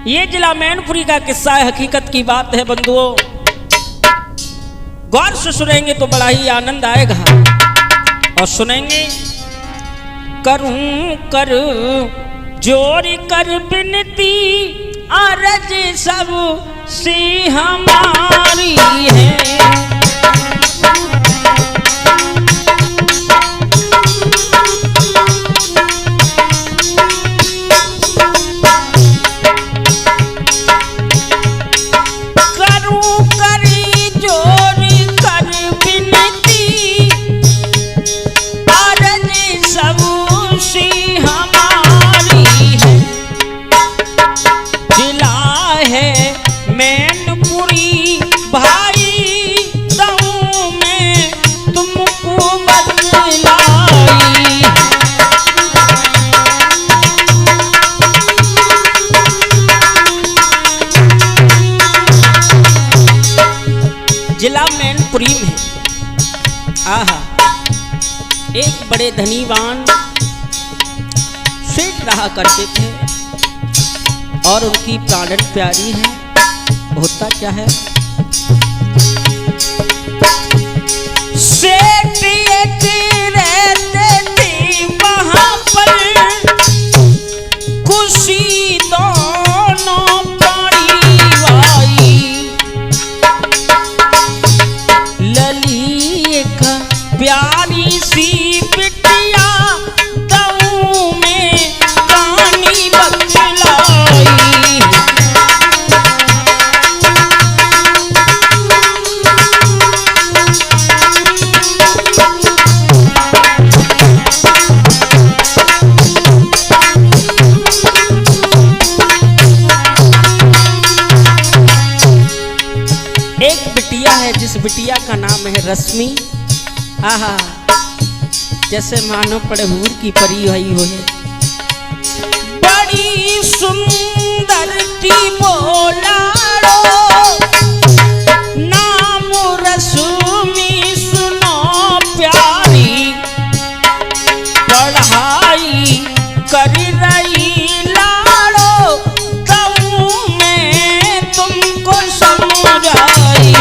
ये जिला मैनपुरी का किस्सा है, हकीकत की बात है बंधुओं। गौर से सुनेंगे तो बड़ा ही आनंद आएगा। और सुनेंगे, करूं कर जोरी कर बिनती अरज सब से हमारी है। जिला मैनपुरी में आहा एक बड़े धनीवान सेठ रहा करते थे और उनकी प्राणन प्यारी है। होता क्या है, सेठ एक रहते थे वहां पर, खुशी दोनों प्यारी सी बिटिया दऊ में कहानी बतलाई। एक बिटिया है जिस बिटिया का नाम है रश्मि। आहा जैसे मानो पड़हूर की परी हुई हो, बड़ी सुंदर थी बोलारो, नाम रश्मि सुनो प्यारी, पढ़ाई कर रही लाड़ो, कहूँ मैं तुमको समझाई।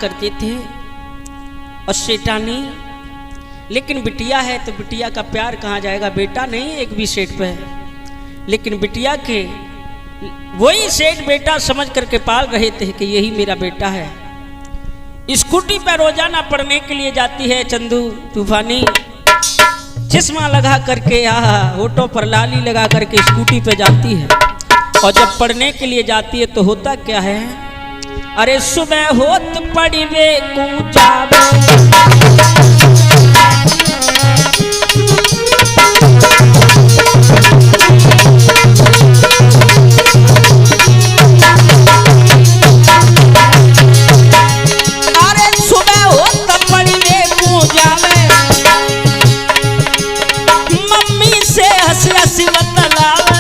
करते थे और सेठानी, लेकिन बिटिया है तो बिटिया का प्यार कहाँ जाएगा, बेटा नहीं एक भी सेठ पे है। लेकिन बिटिया के वही सेठ बेटा समझ करके पाल रहे थे कि यही मेरा बेटा है। स्कूटी पर रोजाना पढ़ने के लिए जाती है चंदू तूफानी, चश्मा लगा करके होठों पर लाली लगा करके स्कूटी पे जाती है। और जब पढ़ने के लिए जाती है तो होता क्या है, अरे सुबह होत पड़िवे को जावे, अरे सुबह होत पड़िवे को जावे, मम्मी से हंस हंस बतलावे,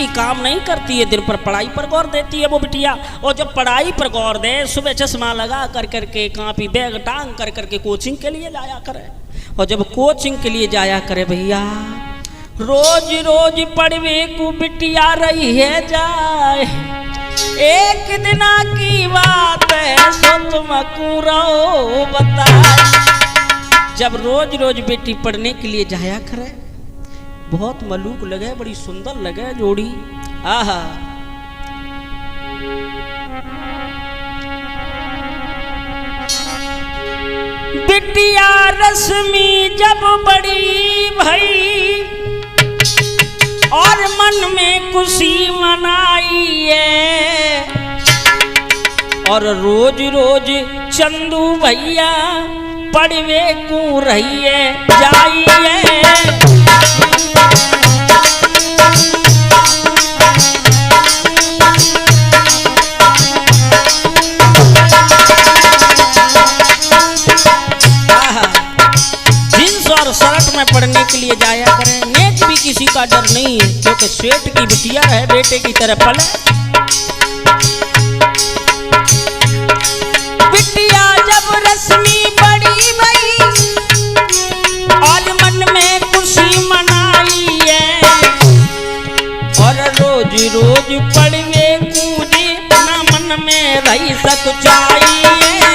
काम नहीं करती है, दिन पर पढ़ाई पर गौर देती है वो बिटिया। और जब पढ़ाई पर गौर दे, सुबह चश्मा लगा कर करके कापी बैग टांग कर करके कोचिंग के लिए जाया करे। और जब कोचिंग के लिए जाया करे भैया, रोज रोज पढ़वे को बिटिया रही है जाए। एक दिन की बात है सो तुमको रो बता, जब रोज रोज बेटी पढ़ने के लिए जाया करे, बहुत मलूक लगे, बड़ी सुंदर लगे जोड़ी। आहा बिटिया रश्मि जब बड़ी भई और मन में खुशी मनाई है, और रोज रोज चंदू भैया पड़वे को रहिए जाइए। जींस और शर्ट में पढ़ने के लिए जाया करें, नेक भी किसी का डर नहीं है, क्योंकि सेठ की बिटिया है, बेटे की तरह पले। बिटिया जब रश्मि बड़ी भई और मन में खुशी मनाई है, और रोज रोज पढ़वे कूदे ना मन में रही सकुचाई है।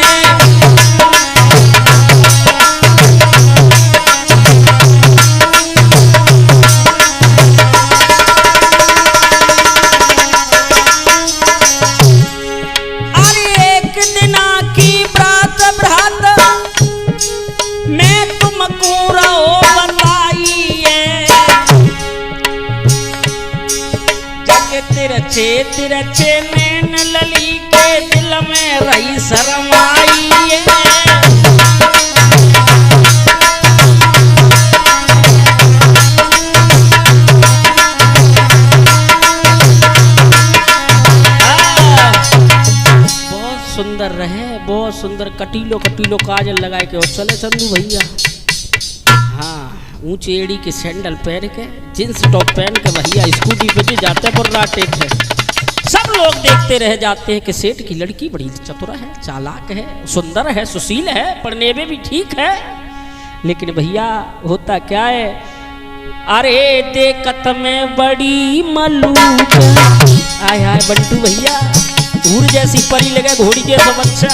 तिरछे नैन लली के दिल में रही शर्म आई है। बहुत सुंदर रहे, बहुत सुंदर कटीलो कटीलो काजल लगाए के और चले चंदू भैया। हाँ, ऊंची एड़ी के सैंडल पहन के जींस टॉप पहन के भैया स्कूटी पे जाते बुर्राटे थे। सब लोग देखते रह जाते हैं कि सेठ की लड़की बड़ी चतुरा है, चालाक है, सुंदर है, सुशील है, पढ़ने में भी ठीक है। लेकिन भैया होता क्या है, अरे देखत में बड़ी मलूक। आय हाय बंटू भैया, घूर जैसी परी लगे, घोड़ी जैसा बच्चा।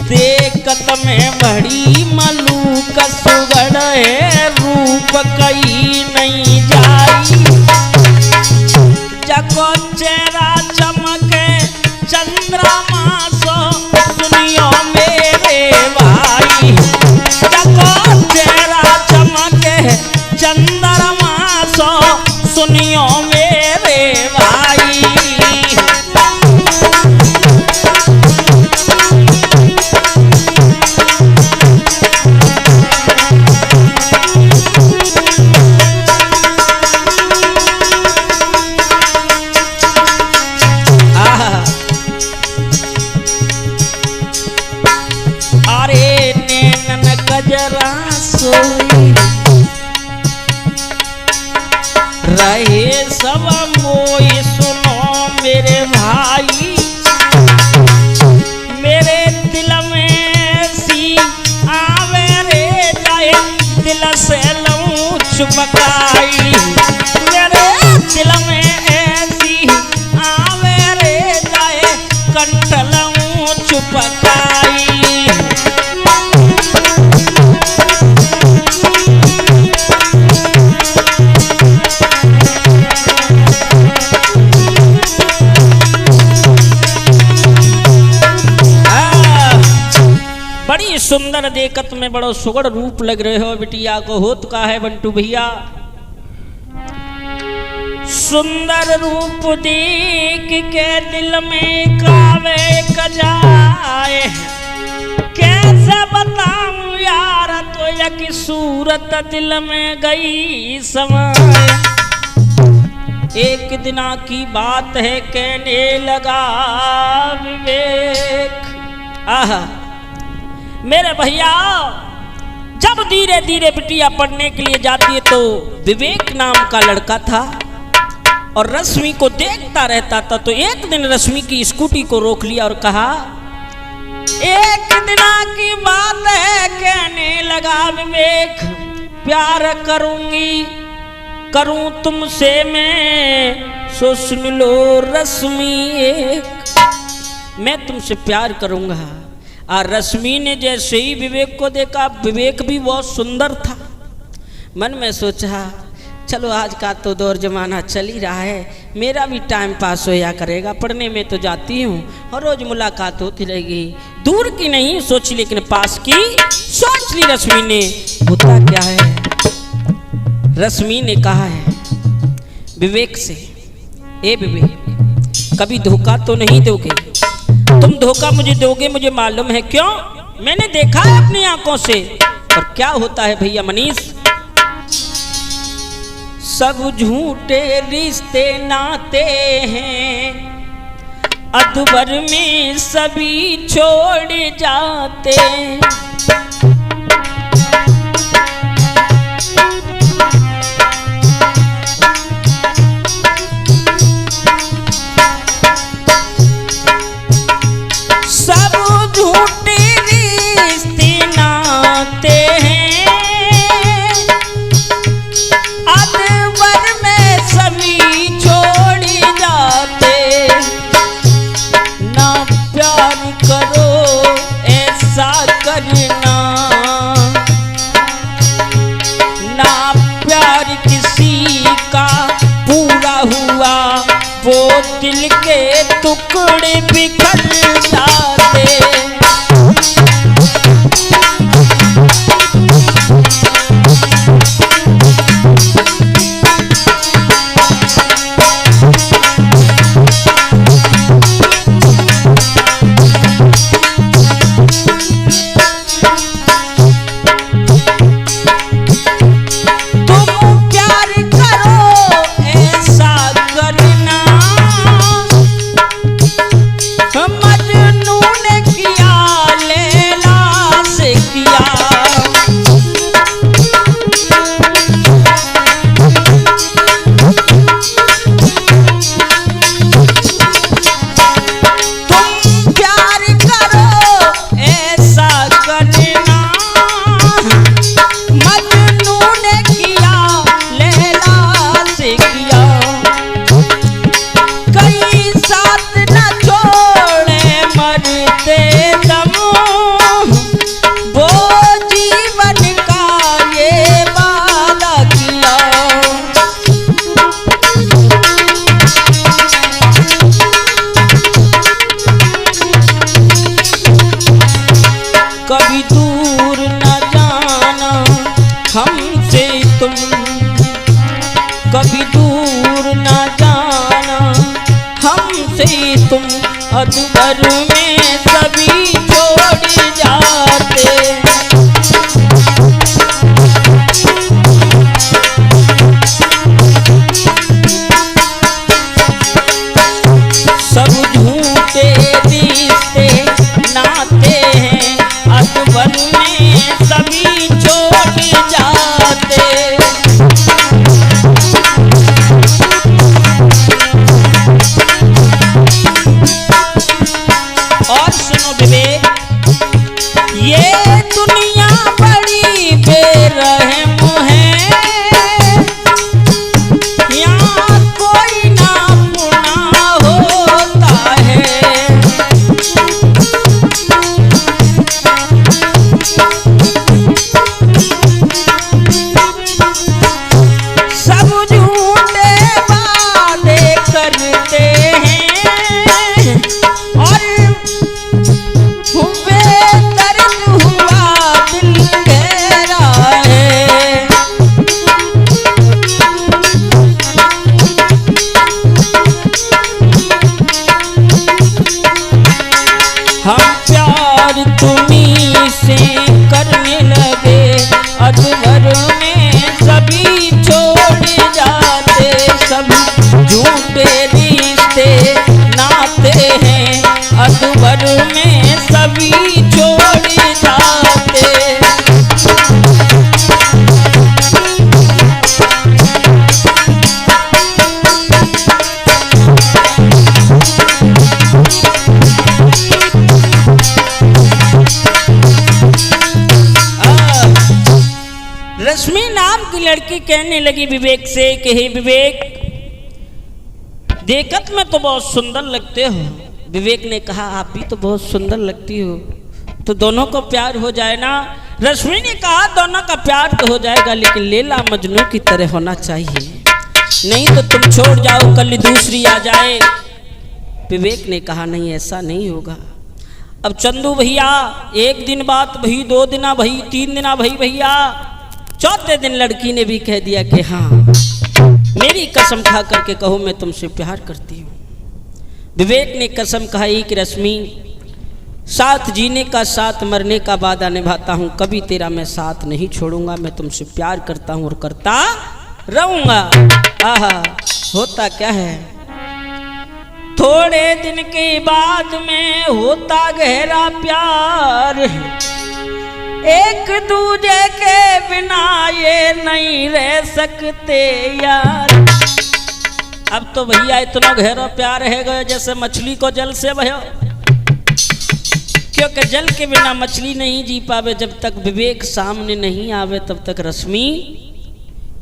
देखत में बड़ी मलूक सुगड़ है, रूप कई नहीं जाई। जको चेहरा चमके चंद्रमा सो सुनियो मेरे भाई। जको चेहरा चमके चंद्रमा सो सुनियो मेरे भाई। रहे सब मोई सुनो मेरे भाई। मेरे दिल में सी आवे रे जाए, दिल से लूं चुपकाई। मेरे दिल में ऐसी आवे रे जाए, कंठ लूं चुपकाई। बड़ी सुंदर देखत में बड़ो सुगड़ रूप लग रहे हो बिटिया को, होत का है बंटू भैया। सुंदर रूप देख के दिल में कावे कजाए। कैसे बताऊं यार तो यकी सूरत दिल में गई समाए। एक दिना की बात है कहने लगा विवेक। आहा मेरे भैया, जब धीरे धीरे बिटिया पढ़ने के लिए जाती है तो विवेक नाम का लड़का था और रश्मि को देखता रहता था। तो एक दिन रश्मि की स्कूटी को रोक लिया और कहा, एक दिना की बात है कहने लगा विवेक, प्यार करूं तुमसे मैं, सो सुन लो रश्मि एक, मैं तुमसे प्यार करूंगा। और रश्मि ने जैसे ही विवेक को देखा, विवेक भी बहुत सुंदर था। मन में सोचा चलो आज का तो दौर जमाना चल ही रहा है, मेरा भी टाइम पास होया करेगा, पढ़ने में तो जाती हूँ और रोज मुलाकात होती रहेगी। दूर की नहीं सोची लेकिन पास की सोच ली रश्मि ने। होता क्या है, रश्मि ने कहा है विवेक से, ए विवेक कभी धोखा तो नहीं दोगे? तुम धोखा मुझे दोगे, मुझे मालूम है। क्यों? मैंने देखा है अपनी आंखों से। और क्या होता है भैया मनीष? सब झूठे रिश्ते नाते हैं, अधवर में सभी छोड़ जाते। दिल के टुकड़े बिखर जाते। कभी दूर ना जाना हमसे तुम, अधूर में सभी छोड़ जाते। सब झूठे रिश्ते नाते हैं, अधूर में सभी छोड़ जाते। अधूर में सभी छोड़ जाते। सब झूठे रिश्ते नाते हैं, अधूर में सभी छोड़ जाते। रश्मि नाम की लड़की कहने लगी विवेक से कि हे विवेक, देखत में तो बहुत सुंदर लगते हो। विवेक ने कहा आप भी तो बहुत सुंदर लगती हो, तो दोनों को प्यार हो जाए ना। रश्मि ने कहा दोनों का प्यार तो हो जाएगा, लेकिन लैला मजनू की तरह होना चाहिए, नहीं तो तुम छोड़ जाओ कल दूसरी आ जाए। विवेक ने कहा नहीं, ऐसा नहीं होगा। अब चंदू भैया एक दिन बात भई, 2 दिन भई, 3 दिन भई भैया, चौथे दिन लड़की ने भी कह दिया कि हाँ, मेरी कसम खा करके कहो मैं तुमसे प्यार करती हूँ। विवेक ने कसम खाई कि रश्मि, साथ जीने का साथ मरने का वादा निभाता हूँ, कभी तेरा मैं साथ नहीं छोड़ूंगा, मैं तुमसे प्यार करता हूँ और करता रहूंगा। आहा, होता क्या है, थोड़े दिन के बाद में होता गहरा प्यार, एक दूजे के बिना ये नहीं रह सकते यार। अब तो भैया इतना गहरा प्यार है गया जैसे मछली को जल से भयो, क्योंकि जल के बिना मछली नहीं जी पावे। जब तक विवेक सामने नहीं आवे तब तक रश्मि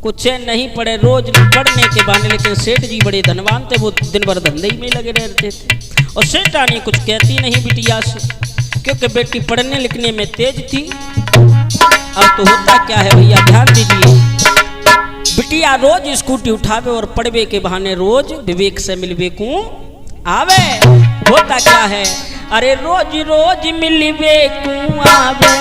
कुछ नहीं पड़े। रोज पढ़ने के बहाने, लेकिन सेठ जी बड़े धनवान थे, वो दिन भर धंधे ही में लगे रहते थे। और सेठानी कुछ कहती नहीं बिटिया से, क्योंकि बेटी पढ़ने लिखने में तेज थी। अब तो होता क्या है भैया, ध्यान दीजिए, बिटिया रोज स्कूटी उठावे और पढ़वे के बहाने रोज विवेक से मिलवे को आवे। होता क्या है, अरे रोज रोज मिलवे को आवे,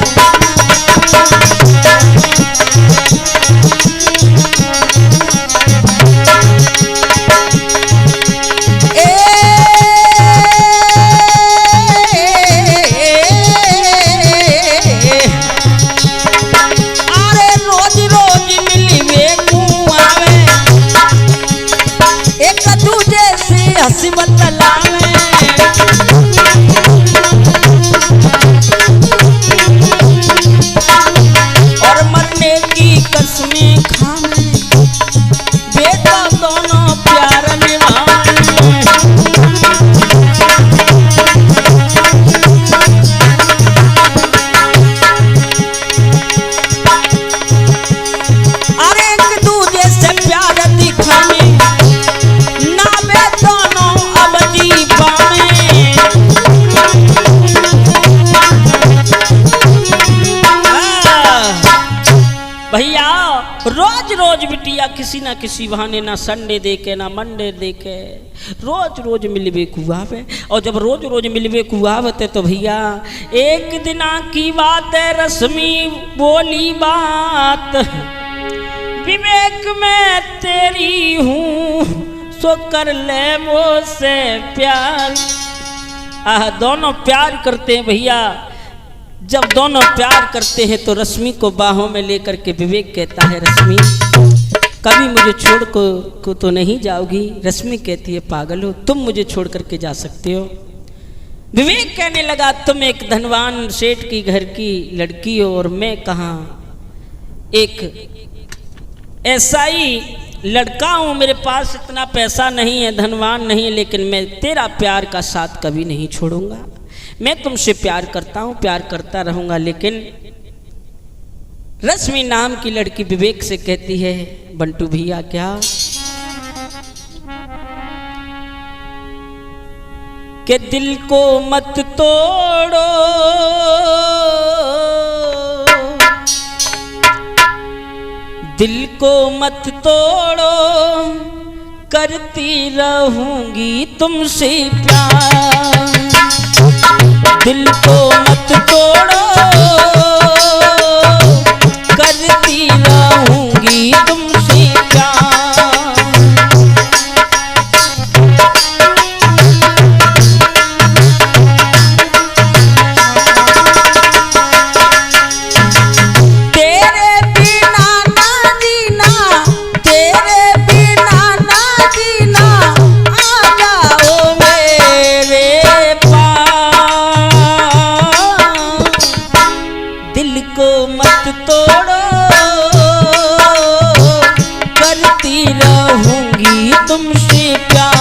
हंसी बतलावे, और मरने की कसमें खावे, बेटा दोनों प्यार निभावे। अरे एक दूजे से प्यार दिखावे, भैया रोज रोज बिटिया किसी ना किसी बहाने, ना संडे देके ना मंडे देके, रोज रोज मिलवे कुआवे। और जब रोज रोज मिलवे कुआवते तो भैया एक दिन की बात है, रश्मि बोली बात, विवेक मैं तेरी हूँ सो कर ले मुझसे प्यार। दोनों प्यार करते हैं भैया। जब दोनों प्यार करते हैं तो रश्मि को बाहों में लेकर के विवेक कहता है, रश्मि कभी मुझे छोड़ को तो नहीं जाओगी। रश्मि कहती है, पागल हो, तुम मुझे छोड़ करके जा सकते हो। विवेक कहने लगा, तुम एक धनवान सेठ की घर की लड़की हो और मैं कहाँ एक ऐसा ही लड़का हूँ, मेरे पास इतना पैसा नहीं है, धनवान नहीं है, लेकिन मैं तेरा प्यार का साथ कभी नहीं छोड़ूंगा। मैं तुमसे प्यार करता हूं, प्यार करता रहूंगा। लेकिन रश्मि नाम की लड़की विवेक से कहती है, बंटू भैया क्या कि दिल को मत तोड़ो, दिल को मत तोड़ो, करती रहूंगी तुमसे प्यार। दिल को मत तोड़ो, करती रहूंगी तुमसे प्यार। तेरे बिना ना जीना, तेरे बिना ना जीना, आ जाओ मेरे पास। दिल को मत तोड़ो, करती रहूंगी तुमसे प्यार।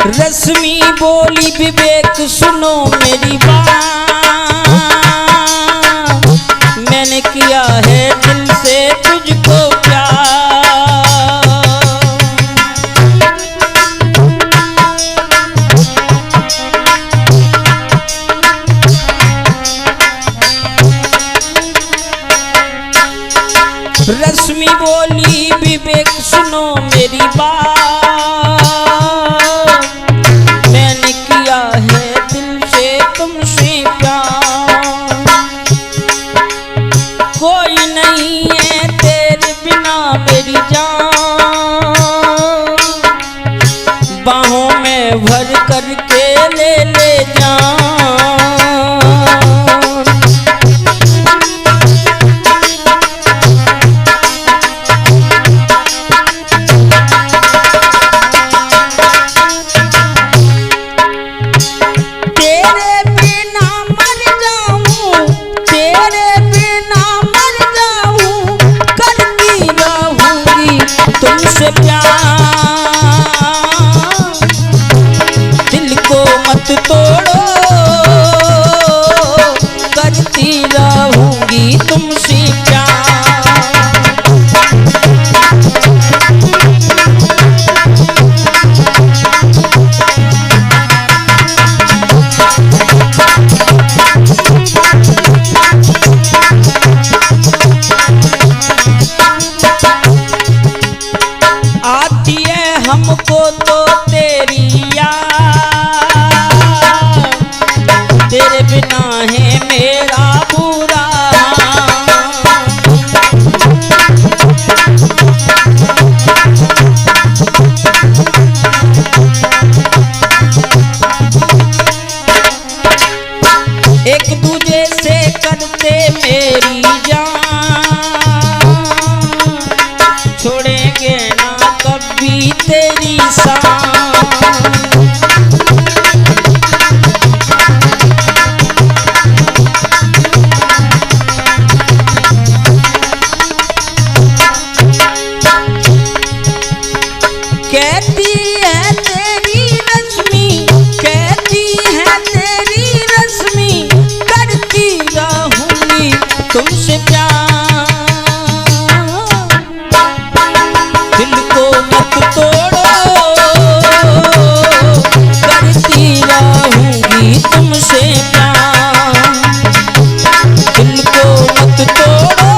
रश्मि बोली, विवेक सुनो मेरी बात, मैंने किया है दिल से तुझको प्यार। रश्मि बोली, विवेक सुनो मेरी बात, तुमसे प्यार, दिल को मत तोड़ो, करती रहूंगी तुमसे प्यार। आती है हमको तो तेरी याद, तेरे बिना है मेरा बुरा। एक दूजे से करते मेरी जान, छोड़ेंगे ना कभी तेरी शान। कहती है तेरी रश्मि, कहती है तेरी रश्मि, करती रहूंगी तुमसे प्यार। दिल को मत तोड़ो, करती रहूंगी तुमसे प्यार। दिल को मत तोड़ो,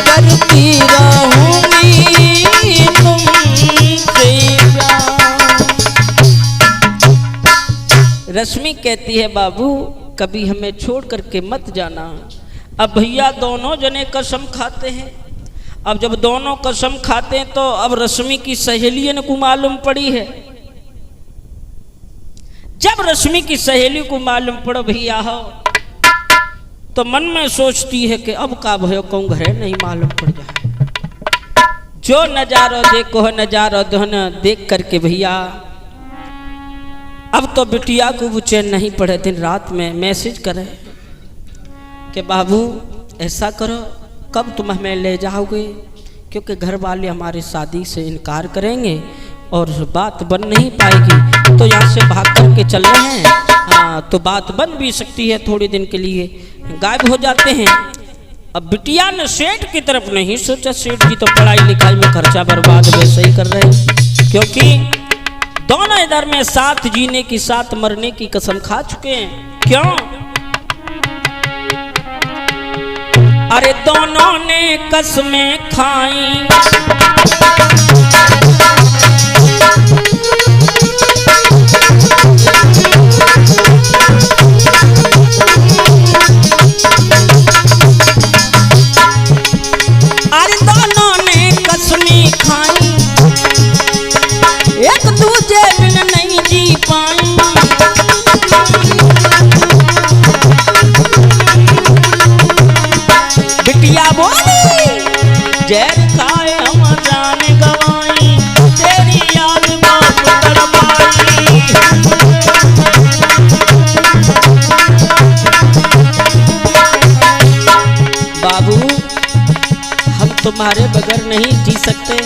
करती रहूंगी तुमसे प्यार। रश्मि कहती है बाबू कभी हमें छोड़ करके मत जाना। अब भैया दोनों जने कसम खाते हैं। अब जब दोनों कसम खाते हैं तो अब रश्मि की सहेलियों को मालूम पड़ी है। जब रश्मि की सहेली को मालूम पड़ो भैया हो, तो मन में सोचती है कि अब का भयो कहूँ घरे नहीं मालूम पड़ जाए। जो नजारा देखो है नजारा दोनों देख करके भैया अब तो बिटिया को वो चैन नहीं पड़े। दिन रात में मैसेज करे कि बाबू ऐसा करो कब तुम हमें ले जाओगे, क्योंकि घर वाले हमारी शादी से इनकार करेंगे और बात बन नहीं पाएगी। तो यहाँ से भाग कर के चल रहे हैं। हाँ तो बात बन भी सकती है, थोड़े दिन के लिए गायब हो जाते हैं। अब बिटिया ने सेठ की तरफ नहीं सोचा। सेठ जी तो पढ़ाई लिखाई में खर्चा बर्बाद वैसे ही कर रहे हैं, क्योंकि दोनों इधर में साथ जीने की साथ मरने की कसम खा चुके हैं। क्यों? अरे दोनों ने कसमें खाई, अरे दोनों ने कसमें खाई, एक दूजे बिन नहीं जी पाई। बिटिया बोली जैर खाए हम जान गवाई, तेरी याद बात तड़पाई। बाबू हम तुम्हारे बगैर नहीं जी सकते।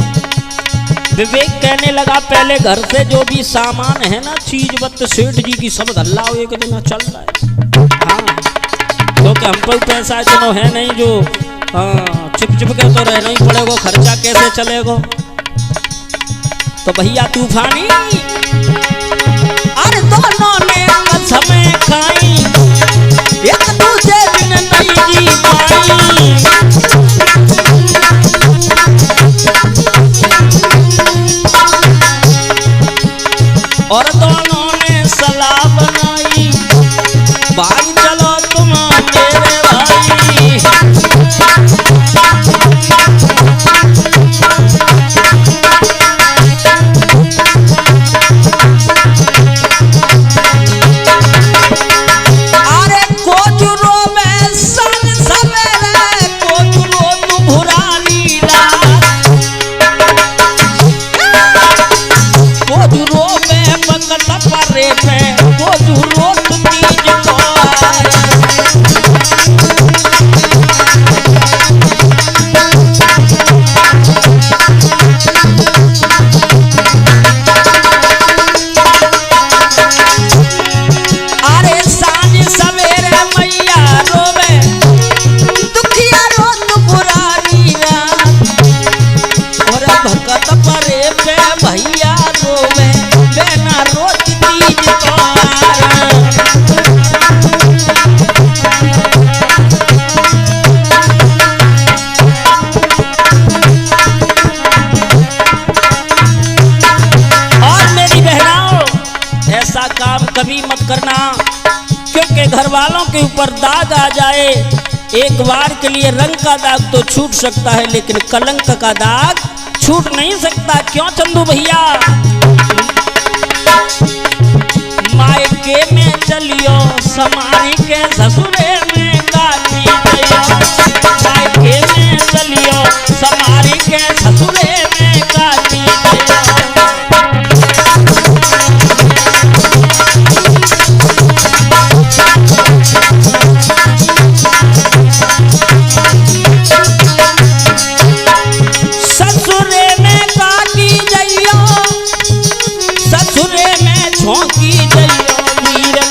विवेक कहने लगा पहले घर से जो भी सामान है ना चीज बत सेठ जी की सब धल्ला एक दिन चल रहा है। हाँ क्योंकि हम पर पैसा इतना है नहीं जो चुप चुप के तो रहना ही पड़ेगा, खर्चा कैसे चलेगा। तो भैया तूफानी अरे दोनों ने कसमें खाई, एक दूसरे बिन नहीं जी पाई। और दोनों ने सलाह बनाई, भाई चलो तुम मेरे भाई। अरे कोचुरो में सन सवेरे, कोचुरो के ऊपर दाग आ जाए, एक बार के लिए रंग का दाग तो छूट सकता है, लेकिन कलंक का दाग छूट नहीं सकता। क्यों चंदू भैया? मायके में चलियो समारी के ससुरे में काटी गयो, मायके में चलियो समारी के ससुरे में काटी गयो। ससुरे में काटी जइयो, ससुरे में झोंकी जइयो वीरन,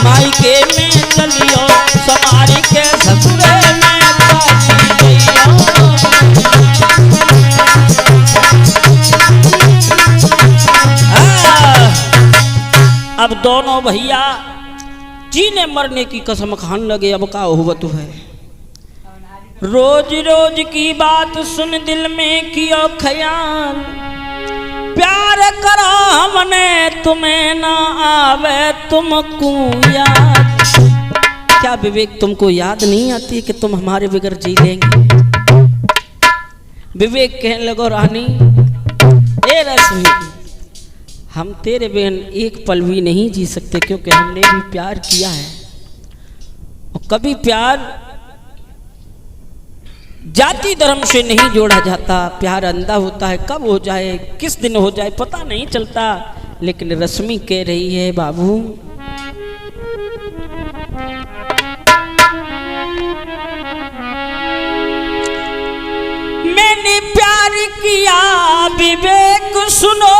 मायके में चलियो समारी के ससुरे में काटी जइयो। अब दोनों भैया जीने मरने की कसम खान लगे। अब का हुवत है, रोज रोज की बात सुन दिल में कियो ख्याल, प्यार करो हमने तुम्हें ना आवे तुमको याद। क्या विवेक तुमको याद नहीं आती कि तुम हमारे बगैर जी लेंगे? विवेक कहने लगो रानी ए रश्मि, हम तेरे बहन एक पल भी नहीं जी सकते, क्योंकि हमने भी प्यार किया है। और कभी प्यार जाति धर्म से नहीं जोड़ा जाता, प्यार अंधा होता है, कब हो जाए किस दिन हो जाए पता नहीं चलता। लेकिन रश्मि कह रही है बाबू मैंने प्यार किया विवेक सुनो,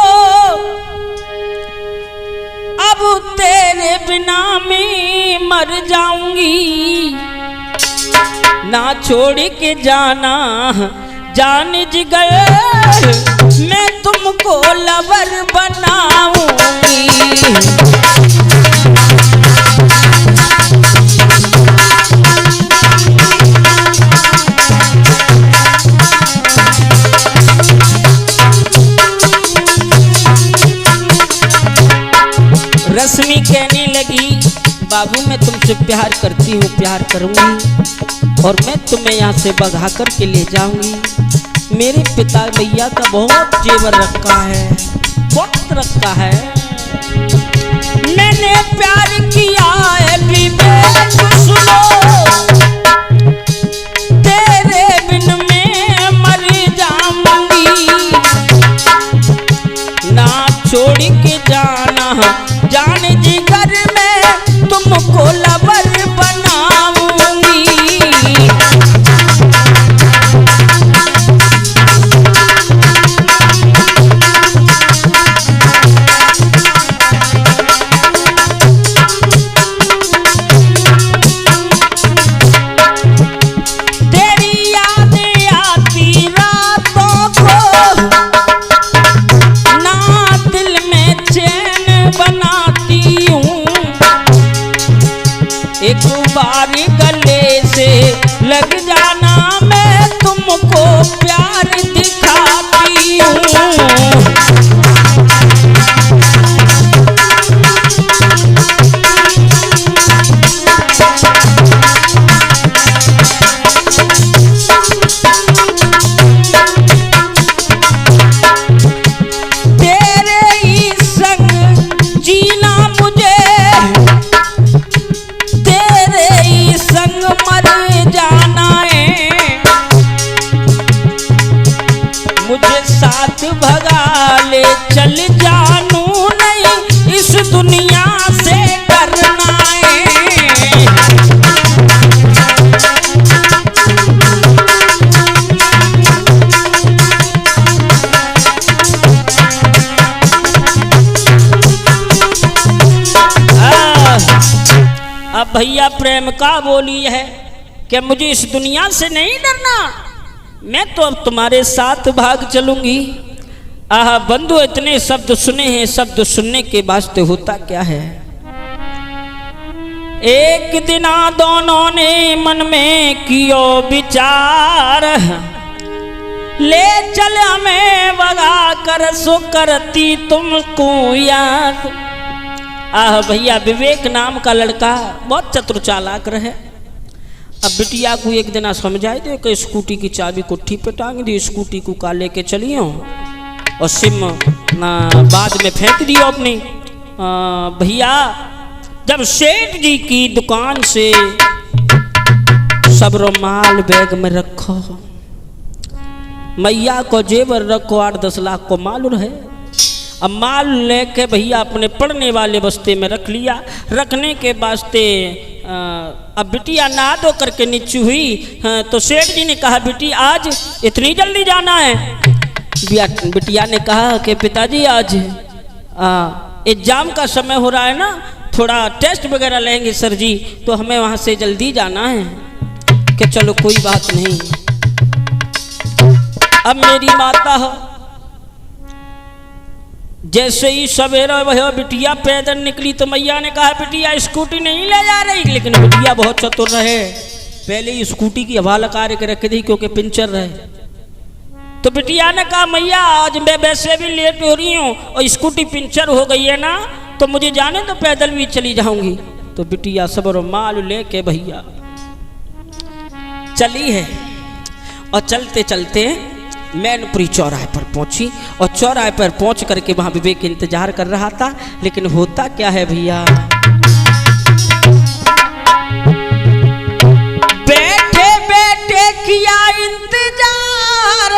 अब तेरे बिना मैं मर जाऊंगी, ना छोड़ के जाना जान जिगर, मैं तुमको लवर बनाऊंगी। रश्मि कहने लगी बाबू मैं तुमसे प्यार करती हूँ, प्यार करूंगी और मैं तुम्हें यहाँ से भगा कर के ले जाऊंगी। मेरे पिता भैया का बहुत जेवर रखा है, बहुत रखा है। मैंने प्यार किया है विवेक सुनो, तेरे बिन मैं मर जाऊंगी, ना छोड़ के जाना जान जिगर में तुमको लवर बनाऊंगी। तेरी यादें आती रातों को, ना दिल में चैन बनाती हूँ, एक बार गले से लग जाना मैं तुमको प्यार दिखाती हूँ। तेरे ही संग जीना मुझे, तेरे ही संग मर जाना है, मुझे साथ भगा ले चल जानू नहीं इस दुनिया से करना है। अब भैया प्रेम का बोली है कि मुझे इस दुनिया से नहीं डरना, मैं तो अब तुम्हारे साथ भाग चलूंगी। आह बंधु इतने शब्द सुने हैं, शब्द सुनने के वास्ते होता क्या है। एक दिन दोनों ने मन में कियो विचार, ले चल हमें भगा कर सो करती तुमको याद। आह भैया विवेक नाम का लड़का बहुत चतुर चालाक रहे। अब बिटिया को एक दिन समझाई दे कि स्कूटी की चाबी कुट्ठी पे टांग दी, स्कूटी को का लेके चलियो और सिम ना बाद में फेंक दियो अपनी। भैया जब सेठ जी की दुकान से सब माल बैग में रखो, मैया को जेवर रखो, 8-10 लाख को माल रहे। अब माल लेके भैया अपने पढ़ने वाले बस्ते में रख लिया। रखने के वास्ते अब बिटिया नहा धो करके नीचे हुई तो सेठ जी ने कहा बेटी आज इतनी जल्दी जाना है? बिटिया ने कहा कि पिताजी आज एग्जाम का समय हो रहा है ना, थोड़ा टेस्ट वगैरह लेंगे सर जी, तो हमें वहाँ से जल्दी जाना है। कि चलो कोई बात नहीं। अब मेरी माता हो जैसे ही सवेरा वह बिटिया पैदल निकली तो मैया ने कहा बिटिया स्कूटी नहीं ले जा रही, लेकिन बिटिया बहुत चतुर रहे, पहले ही स्कूटी की हवा लगा के रख दी क्योंकि पंचर रहे। तो बिटिया ने कहा मैया आज मैं वैसे भी लेट हो रही हूँ और स्कूटी पंचर हो गई है ना, तो मुझे जाने तो पैदल भी चली जाऊंगी। तो बिटिया सबर माल लेके भैया चली है और चलते चलते मैनपुरी चौराहे पर पहुंची और चौराहे पर पहुंच करके वहां विवेक इंतजार कर रहा था। लेकिन होता क्या है भैया, बैठे बैठे किया इंतजार,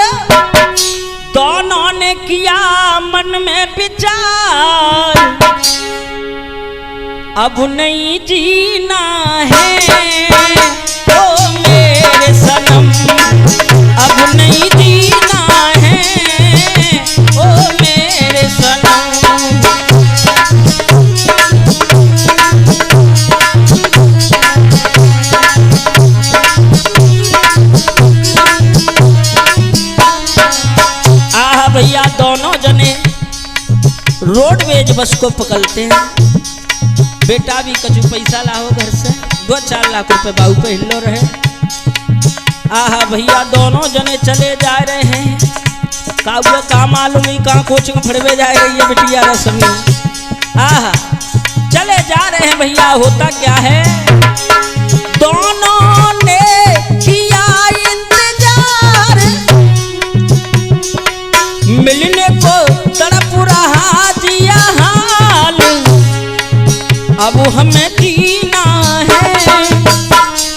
दोनों ने किया मन में विचार, अब नहीं जीना है ओ मेरे सनम, अब नहीं जीना है ओ मेरे सनम। आह भैया दोनों जने रोडवेज बस को पकड़ते हैं। बेटा भी कछु पैसा लाओ घर से, 2-4 लाख रुपए बाबू पे हिलो रहे। आहा भैया दोनों जने चले जा रहे हैं। का मालूम ही कहाँ कोचिंग फड़वे जा रही है बिटिया रसमी। आहा चले जा रहे हैं भैया। होता क्या है, दोनों ने किया इंतजार, मिलने को तड़प रहा जिया हाल, अब हमें जीना है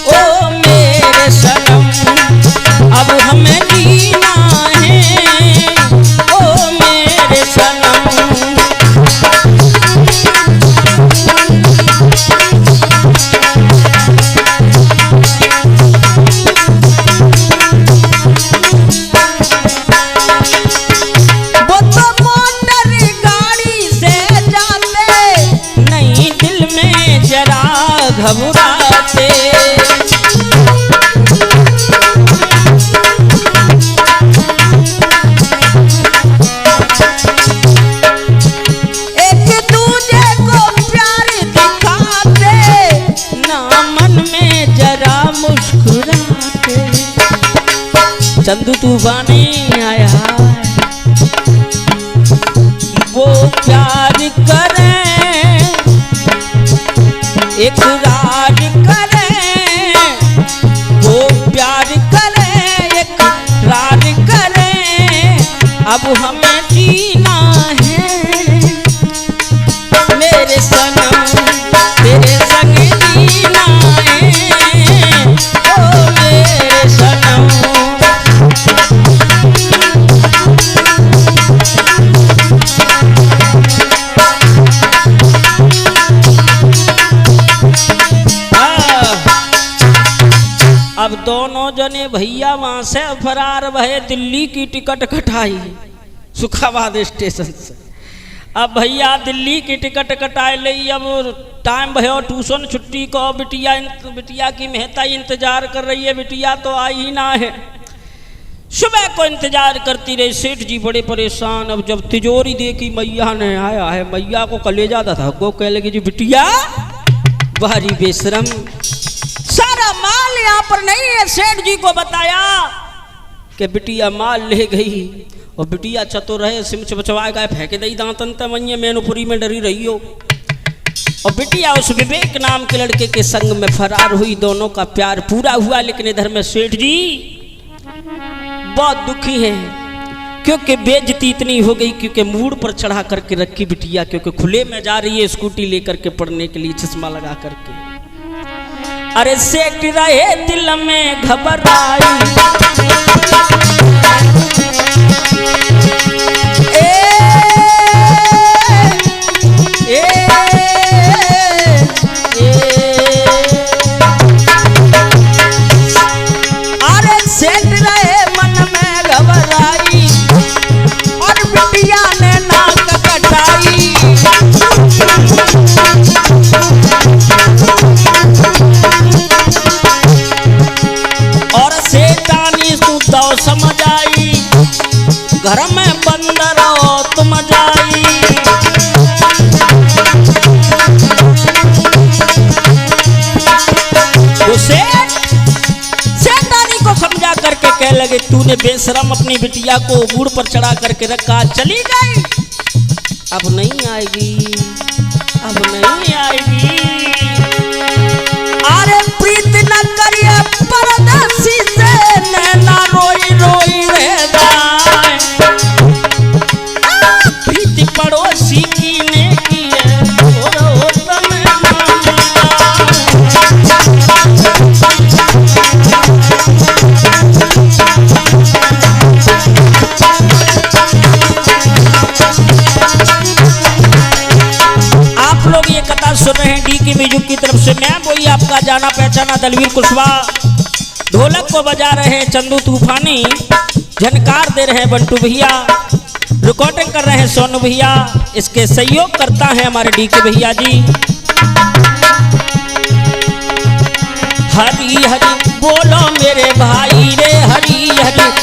ओ मेरे सनम, अब हमें जीना है ओ मेरे सनम। वो तो मोटर गाड़ी से जाते नहीं, दिल में जरा घबराते, चंदू तूफानी आया वो प्यार करे इकरार करे, वो प्यार करे इकरार करे, अब हमें जीना है मेरे सनम, तेरे संग जीना है ओ मेरे सनम। अब दोनों जने भैया वहां से फरार भये, दिल्ली की टिकट कटाई सुखाबाद स्टेशन से। अब भैया दिल्ली की टिकट कटाए ले, अब टाइम भयो ट्यूशन छुट्टी को, बिटिया की मेहता इंतजार कर रही है, बिटिया तो आई ही ना है। सुबह को इंतजार करती रही, सेठ जी बड़े परेशान। अब जब तिजोरी देखी मैया ने आया है, मैया को कलेजा था को कह लगी जी बिटिया बारी बेशरम, सारा माल यहाँ पर नहीं है। सेठ जी को बताया कि बिटिया माल ले गई और बिटिया चतुर रहे, सिम चबचवा गए फेंके दई दांतन तमन्ये मैनुपुरी में डरी रही हो। और बिटिया उस विवेक नाम के लड़के के संग में फरार हुई। दोनों का प्यार पूरा हुआ, लेकिन इधर में सेठ जी बहुत दुखी है, क्योंकि बेइज्जती इतनी हो गई, क्योंकि मूड पर चढ़ा करके रखी बिटिया, क्योंकि खुले में जा रही है स्कूटी लेकर के पढ़ने के लिए, चश्मा लगा करके। अरे सेठ रहे दिल में घबराई, अरे सेठ रहे मन में घबराई और बिटिया ने नाक कटाई। और सेठानी सुतो समझ आई, घर में बंद रहो तुम जाई। सेठानी को समझा करके कह लगे, तूने बेशरम अपनी बिटिया को बूढ़ पर चढ़ा करके रखा, चली गई, अब नहीं आएगी, अब नहीं आएगी। अरे प्रीत न करिए परदेसी से, नैना रोई रोई रह जाए। प्रीति पड़ोसी की ने की है, आप लोग ये कथा सुन रहे हैं डी म्यूजिक की तरफ से। मैं वही आपका जाना पहचाना दलवीर कुशवाहा, ढोलक को बजा रहे हैं चंदू तूफानी, झनकार दे रहे हैं बंटू भैया, रिकॉर्डिंग कर रहे हैं सोनू भैया, इसके सहयोग करता है हमारे डी भैया जी। हरी हरी बोलो मेरे भाई रे, हरी हरी